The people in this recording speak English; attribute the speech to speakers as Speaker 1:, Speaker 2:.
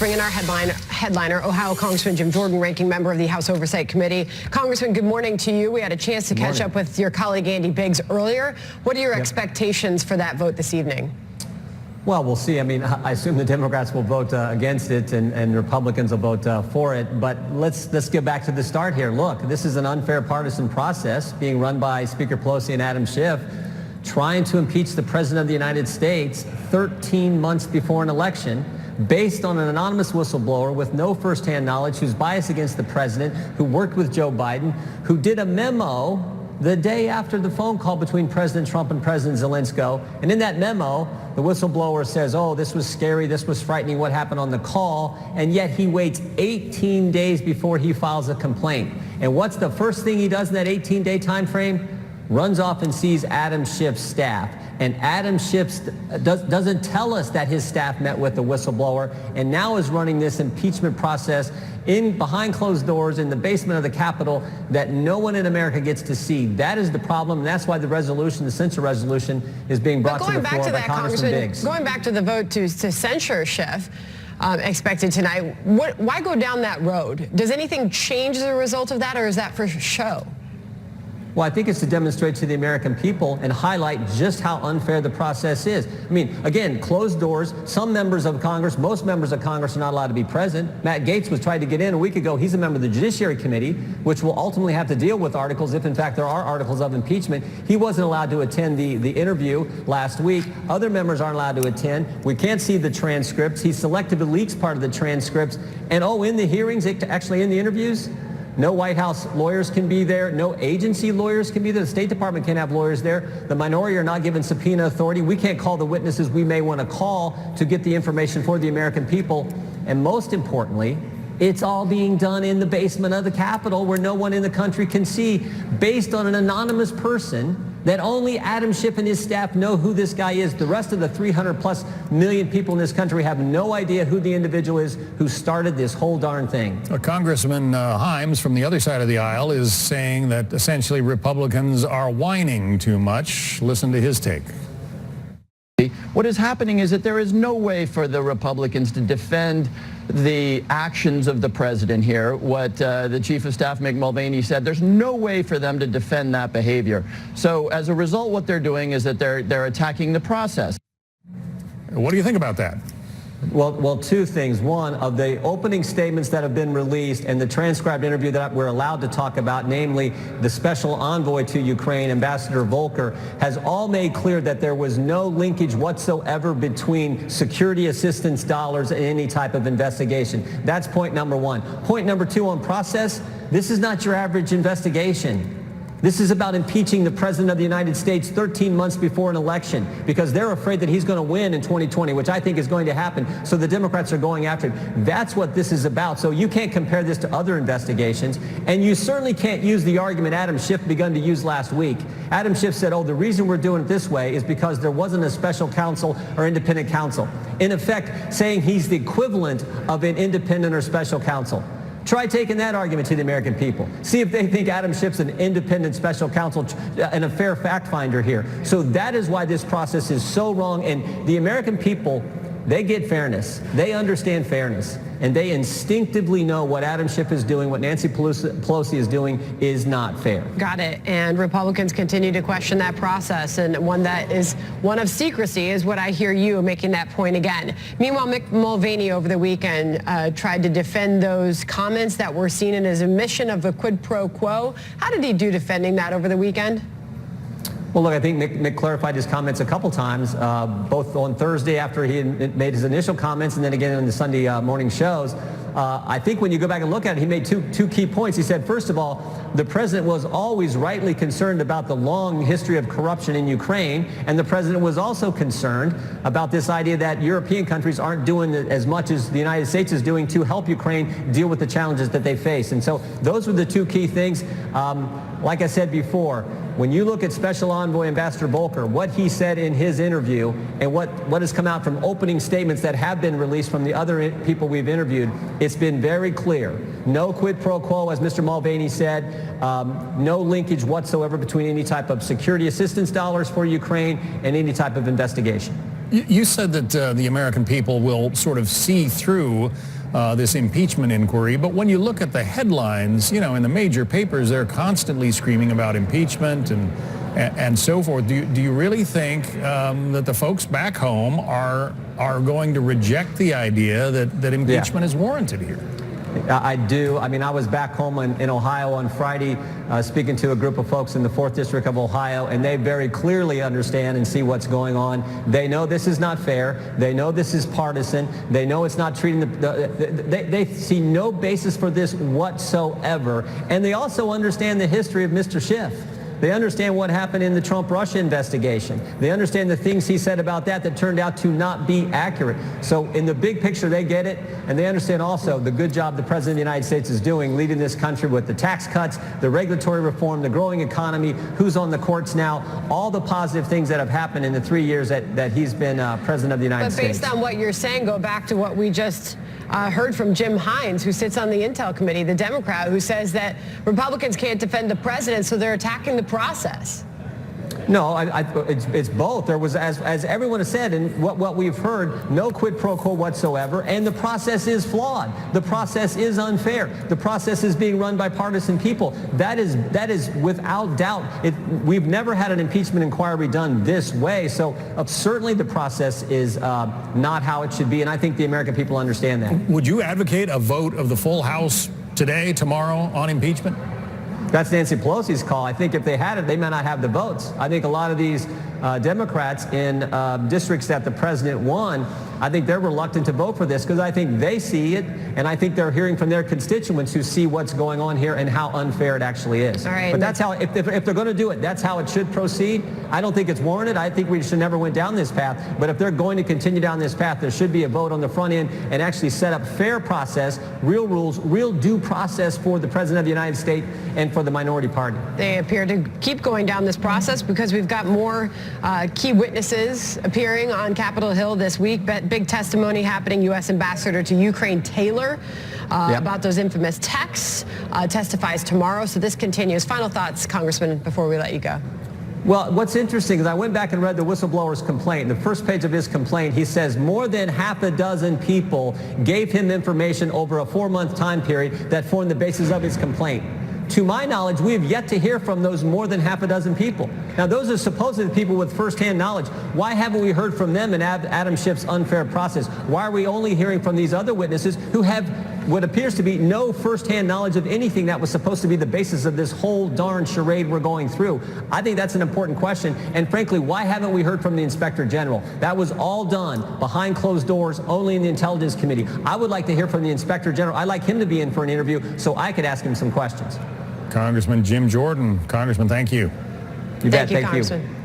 Speaker 1: bring in our headliner, Ohio Congressman Jim Jordan, ranking member of the House Oversight Committee. Congressman, good morning to you. We had a chance to catch up with your colleague Andy Biggs earlier. What are your expectations for that vote this evening?
Speaker 2: Well, we'll see. I mean, I assume the Democrats will vote against it and Republicans will vote for it. But let's get back to the start here. Look, this is an unfair partisan process being run by Speaker Pelosi and Adam Schiff, trying to impeach the President of the United States 13 months before an election based on an anonymous whistleblower with no firsthand knowledge, who's biased against the President, who worked with Joe Biden, who did a memo the day after the phone call between President Trump and President Zelensky. And in that memo, the whistleblower says, oh, this was scary, this was frightening, what happened on the call, and yet he waits 18 days before he files a complaint. And what's the first thing he does in that 18-day time frame? Runs off and sees Adam Schiff's staff. And Adam Schiff doesn't tell us that his staff met with the whistleblower, and now is running this impeachment process behind closed doors in the basement of the Capitol that no one in America gets to see. That is the problem, and that's why the resolution, the censure resolution, is being brought to the floor by Congressman Biggs.
Speaker 1: Going back to the vote to censure Schiff, expected tonight, why go down that road? Does anything change as a result of that, or is that for show?
Speaker 2: Well, I think it's to demonstrate to the American people and highlight just how unfair the process is. I mean, again, closed doors. Some members of Congress, most members of Congress are not allowed to be present. Matt Gaetz was trying to get in a week ago. He's a member of the Judiciary Committee, which will ultimately have to deal with articles if, in fact, there are articles of impeachment. He wasn't allowed to attend the interview last week. Other members aren't allowed to attend. We can't see the transcripts. He selectively leaks part of the transcripts. And, in the hearings, actually in the interviews, no White House lawyers can be there. No agency lawyers can be there. The State Department can't have lawyers there. The minority are not given subpoena authority. We can't call the witnesses we may want to call to get the information for the American people. And most importantly, it's all being done in the basement of the Capitol where no one in the country can see, based on an anonymous person that only Adam Schiff and his staff know who this guy is. The rest of the 300+ million people in this country have no idea who the individual is who started this whole darn thing.
Speaker 3: Congressman Himes from the other side of the aisle is saying that essentially Republicans are whining too much. Listen to his take.
Speaker 4: What is happening is that there is no way for the Republicans to defend the actions of the president here. What the Chief of Staff, Mick Mulvaney, said, there's no way for them to defend that behavior. So as a result, what they're doing is that they're attacking the process.
Speaker 3: What do you think about that?
Speaker 2: Well, two things. One, of the opening statements that have been released and the transcribed interview that we're allowed to talk about, namely the special envoy to Ukraine, Ambassador Volker, has all made clear that there was no linkage whatsoever between security assistance dollars and any type of investigation. That's point number one. Point number two on process, this is not your average investigation. This is about impeaching the President of the United States 13 months before an election because they're afraid that he's going to win in 2020, which I think is going to happen. So the Democrats are going after him. That's what this is about. So you can't compare this to other investigations. And you certainly can't use the argument Adam Schiff begun to use last week. Adam Schiff said, the reason we're doing it this way is because there wasn't a special counsel or independent counsel. In effect, saying he's the equivalent of an independent or special counsel. Try taking that argument to the American people. See if they think Adam Schiff's an independent special counsel and a fair fact finder here. So that is why this process is so wrong. And the American people, they get fairness. They understand fairness. And they instinctively know what Adam Schiff is doing, what Nancy Pelosi is doing is not fair.
Speaker 1: Got it. And Republicans continue to question that process. And one that is one of secrecy is what I hear you making that point again. Meanwhile, Mick Mulvaney over the weekend tried to defend those comments that were seen in his admission of a quid pro quo. How did he do defending that over the weekend?
Speaker 2: Well, look, I think Mick clarified his comments a couple times, both on Thursday after he had made his initial comments and then again in the Sunday morning shows. I think when you go back and look at it, he made two key points. He said, first of all, the president was always rightly concerned about the long history of corruption in Ukraine, and the president was also concerned about this idea that European countries aren't doing as much as the United States is doing to help Ukraine deal with the challenges that they face. And so those were the two key things. Like I said before, when you look at Special Envoy Ambassador Volker, what he said in his interview and what has come out from opening statements that have been released from the other people we've interviewed, it's been very clear. No quid pro quo, as Mr. Mulvaney said, no linkage whatsoever between any type of security assistance dollars for Ukraine and any type of investigation.
Speaker 3: You said that the American people will sort of see through this impeachment inquiry, but when you look at the headlines, you know, in the major papers, they're constantly screaming about impeachment and so forth. Do you really think that the folks back home are going to reject the idea that impeachment is warranted here?
Speaker 2: I do. I mean, I was back home in Ohio on Friday speaking to a group of folks in the 4th District of Ohio, and they very clearly understand and see what's going on. They know this is not fair. They know this is partisan. They know it's not treating they see no basis for this whatsoever. And they also understand the history of Mr. Schiff. They understand what happened in the Trump-Russia investigation. They understand the things he said about that turned out to not be accurate. So in the big picture, they get it, and they understand also the good job the President of the United States is doing, leading this country with the tax cuts, the regulatory reform, the growing economy, who's on the courts now, all the positive things that have happened in the 3 years that he's been President of the United States.
Speaker 1: But based on what you're saying, go back to what we just heard from Jim Hines, who sits on the Intel Committee, the Democrat, who says that Republicans can't defend the president, so they're attacking the process.
Speaker 2: No, it's both. There was, as everyone has said, and what we've heard, no quid pro quo whatsoever, and the process is flawed. The process is unfair. The process is being run by partisan people. That is without doubt. We've never had an impeachment inquiry done this way, so certainly the process is not how it should be, and I think the American people understand that.
Speaker 3: Would you advocate a vote of the full House today, tomorrow, on impeachment?
Speaker 2: That's Nancy Pelosi's call. I think if they had it, they may not have the votes. I think a lot of these Democrats in districts that the president won, I think they're reluctant to vote for this because I think they see it, and I think they're hearing from their constituents who see what's going on here and how unfair it actually is.
Speaker 1: All right,
Speaker 2: but that's how, if they're going to do it, that's how it should proceed. I don't think it's warranted. I think we should never went down this path. But if they're going to continue down this path, there should be a vote on the front end and actually set up fair process, real rules, real due process for the President of the United States and for the minority party.
Speaker 1: They appear to keep going down this process because we've got more key witnesses appearing on Capitol Hill this week. Big testimony happening. U.S. Ambassador to Ukraine Taylor about those infamous texts testifies tomorrow. So this continues. Final thoughts, Congressman, before we let you go.
Speaker 2: Well, what's interesting is I went back and read the whistleblower's complaint. The first page of his complaint, he says more than half a dozen people gave him information over a 4-month time period that formed the basis of his complaint. To my knowledge, we have yet to hear from those more than half a dozen people. Now, those are supposedly people with firsthand knowledge. Why haven't we heard from them in Adam Schiff's unfair process? Why are we only hearing from these other witnesses who have what appears to be no firsthand knowledge of anything that was supposed to be the basis of this whole darn charade we're going through? I think that's an important question. And frankly, why haven't we heard from the Inspector General? That was all done behind closed doors, only in the Intelligence Committee. I would like to hear from the Inspector General. I'd like him to be in for an interview so I could ask him some questions.
Speaker 3: Congressman Jim Jordan. Congressman, thank you.
Speaker 2: You bet.
Speaker 1: Thank you, Congressman.